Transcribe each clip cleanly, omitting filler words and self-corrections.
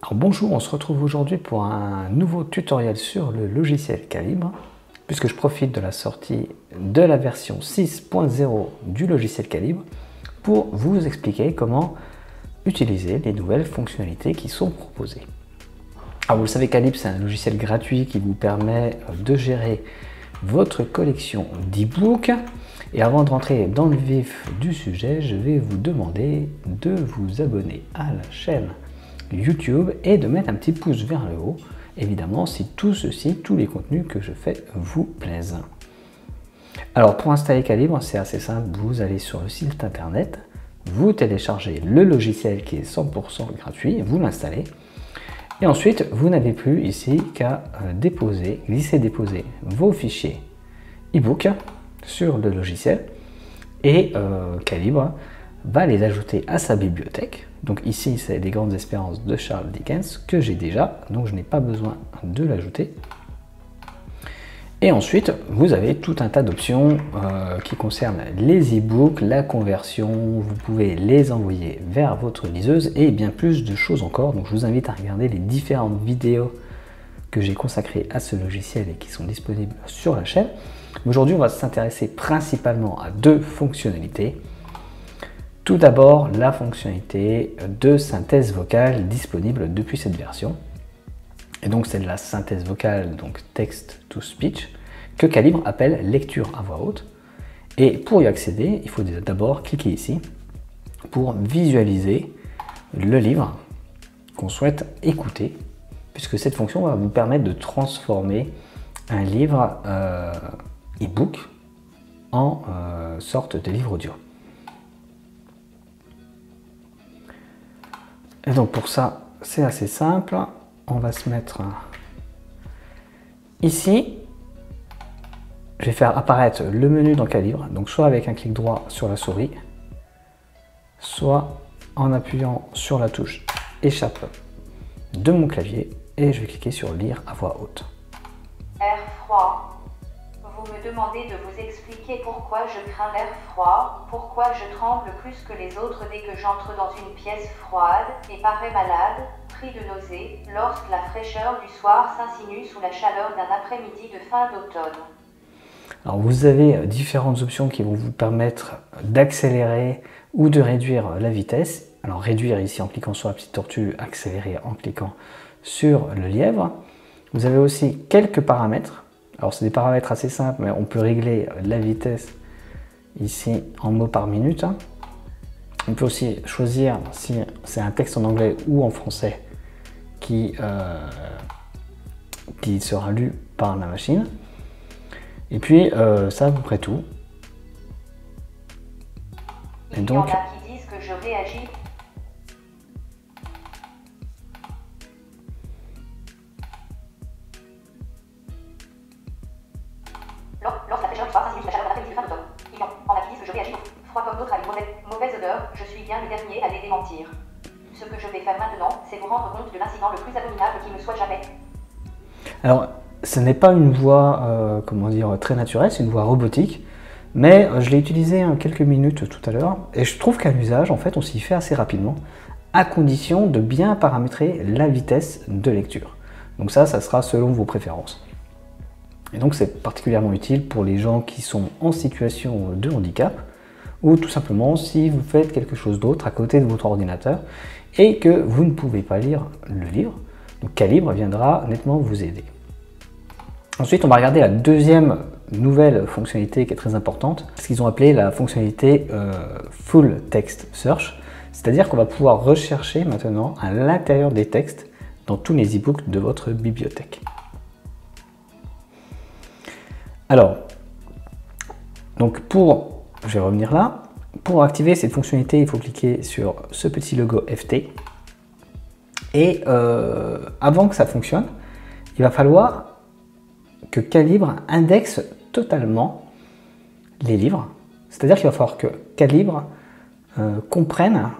Alors bonjour, on se retrouve aujourd'hui pour un nouveau tutoriel sur le logiciel Calibre, puisque je profite de la sortie de la version 6.0 du logiciel Calibre pour vous expliquer comment utiliser les nouvelles fonctionnalités qui sont proposées. Alors vous le savez, Calibre, c'est un logiciel gratuit qui vous permet de gérer votre collection d'e-books. Et avant de rentrer dans le vif du sujet, je vais vous demander de vous abonner à la chaîne YouTube et de mettre un petit pouce vers le haut, évidemment, si tous les contenus que je fais vous plaisent. Alors pour installer Calibre, c'est assez simple, vous allez sur le site internet, vous téléchargez le logiciel qui est 100% gratuit, vous l'installez, et ensuite vous n'avez plus ici qu'à glisser-déposer vos fichiers e-book sur le logiciel, et Calibre va les ajouter à sa bibliothèque. Donc ici, c'est les grandes espérances de Charles Dickens que j'ai déjà, donc je n'ai pas besoin de l'ajouter. Et ensuite, vous avez tout un tas d'options qui concernent les e-books, la conversion, vous pouvez les envoyer vers votre liseuse et bien plus de choses encore. Donc je vous invite à regarder les différentes vidéos que j'ai consacrées à ce logiciel et qui sont disponibles sur la chaîne. Aujourd'hui, on va s'intéresser principalement à deux fonctionnalités. Tout d'abord, la fonctionnalité de synthèse vocale disponible depuis cette version. Et donc, c'est de la synthèse vocale, donc text-to-speech, que Calibre appelle lecture à voix haute. Et pour y accéder, il faut d'abord cliquer ici pour visualiser le livre qu'on souhaite écouter, puisque cette fonction va vous permettre de transformer un livre e-book en sorte de livre audio. Et donc pour ça, c'est assez simple. On va se mettre ici. Je vais faire apparaître le menu dans Calibre, donc soit avec un clic droit sur la souris, soit en appuyant sur la touche échappe de mon clavier, et je vais cliquer sur lire à voix haute. Air froid. Vous me demandez de vous expliquer pourquoi je crains l'air froid, pourquoi je tremble plus que les autres dès que j'entre dans une pièce froide et parais malade, pris de nausées, lorsque la fraîcheur du soir s'insinue sous la chaleur d'un après-midi de fin d'automne. Alors vous avez différentes options qui vont vous permettre d'accélérer ou de réduire la vitesse. Alors réduire ici en cliquant sur la petite tortue, accélérer en cliquant sur le lièvre. Vous avez aussi quelques paramètres. Alors c'est des paramètres assez simples, mais on peut régler la vitesse ici en mots par minute. On peut aussi choisir si c'est un texte en anglais ou en français qui sera lu par la machine. Et puis ça à peu près tout. Et donc, il y en a qui disent que je réagis. Lorsque la fraîcheur du soir s'insinue sous la chaleur d'un après-midi de fin d'automne. Il y en a qui disent que je réagis froid comme d'autres à une mauvaise odeur. Je suis bien le dernier à les démentir. Ce que je vais faire maintenant, c'est vous rendre compte de l'incident le plus abominable qui me soit jamais. Alors, ce n'est pas une voix, comment dire, très naturelle, c'est une voix robotique, mais je l'ai utilisé quelques minutes tout à l'heure, et je trouve qu'à l'usage, en fait, on s'y fait assez rapidement, à condition de bien paramétrer la vitesse de lecture. Donc ça sera selon vos préférences. Et donc c'est particulièrement utile pour les gens qui sont en situation de handicap, ou tout simplement si vous faites quelque chose d'autre à côté de votre ordinateur, et que vous ne pouvez pas lire le livre. Donc Calibre viendra nettement vous aider. Ensuite, on va regarder la deuxième nouvelle fonctionnalité qui est très importante, ce qu'ils ont appelé la fonctionnalité Full Text Search, c'est-à-dire qu'on va pouvoir rechercher maintenant à l'intérieur des textes dans tous les e-books de votre bibliothèque. Alors, donc je vais revenir là. Pour activer cette fonctionnalité, il faut cliquer sur ce petit logo FT. Et avant que ça fonctionne, il va falloir que Calibre indexe totalement les livres. C'est-à-dire qu'il va falloir que Calibre comprenne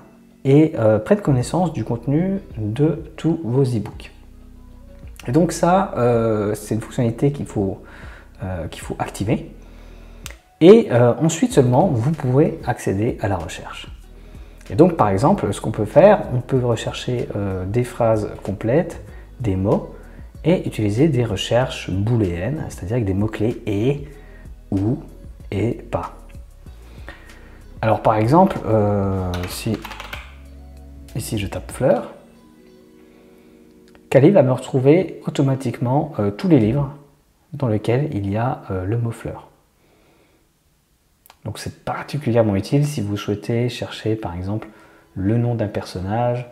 et prenne connaissance du contenu de tous vos e-books. Et donc ça, c'est une fonctionnalité qu'il faut activer. Et ensuite seulement, vous pourrez accéder à la recherche. Et donc par exemple, ce qu'on peut faire, on peut rechercher des phrases complètes, des mots, et utiliser des recherches booléennes, c'est-à-dire avec des mots-clés et, ou, et pas. Alors par exemple, si ici je tape fleurs, Kali va me retrouver automatiquement tous les livres dans lesquels il y a le mot fleur. Donc c'est particulièrement utile si vous souhaitez chercher par exemple le nom d'un personnage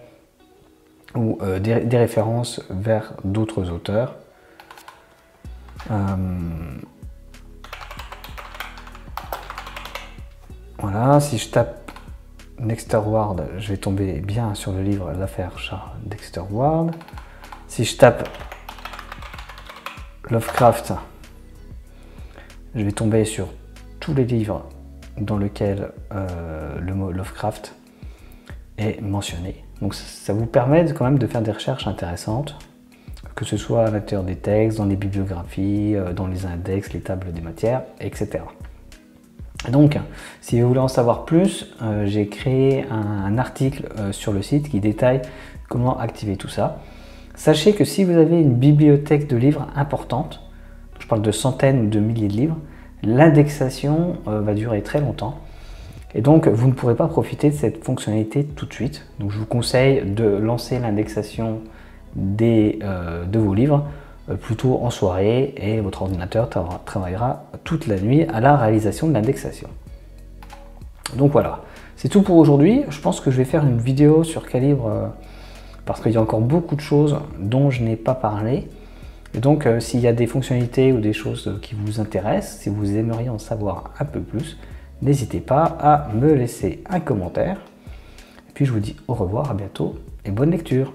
ou des références vers d'autres auteurs. Voilà, si je tape Dexter Ward, je vais tomber bien sur le livre L'affaire Charles Dexter Ward. Si je tape Lovecraft, je vais tomber sur tous les livres dans lesquels le mot Lovecraft est mentionné. Donc ça vous permet quand même de faire des recherches intéressantes, que ce soit à l'intérieur des textes, dans les bibliographies, dans les index, les tables des matières, etc. Donc, si vous voulez en savoir plus, j'ai créé un article sur le site qui détaille comment activer tout ça. Sachez que si vous avez une bibliothèque de livres importante, je parle de centaines ou de milliers de livres, l'indexation va durer très longtemps. Et donc, vous ne pourrez pas profiter de cette fonctionnalité tout de suite. Donc, je vous conseille de lancer l'indexation de vos livres plutôt en soirée et votre ordinateur travaillera toute la nuit à la réalisation de l'indexation. Donc voilà, c'est tout pour aujourd'hui. Je pense que je vais faire une vidéo sur Calibre parce qu'il y a encore beaucoup de choses dont je n'ai pas parlé. Et donc s'il y a des fonctionnalités ou des choses qui vous intéressent, si vous aimeriez en savoir un peu plus, n'hésitez pas à me laisser un commentaire. Et puis je vous dis au revoir, à bientôt et bonne lecture.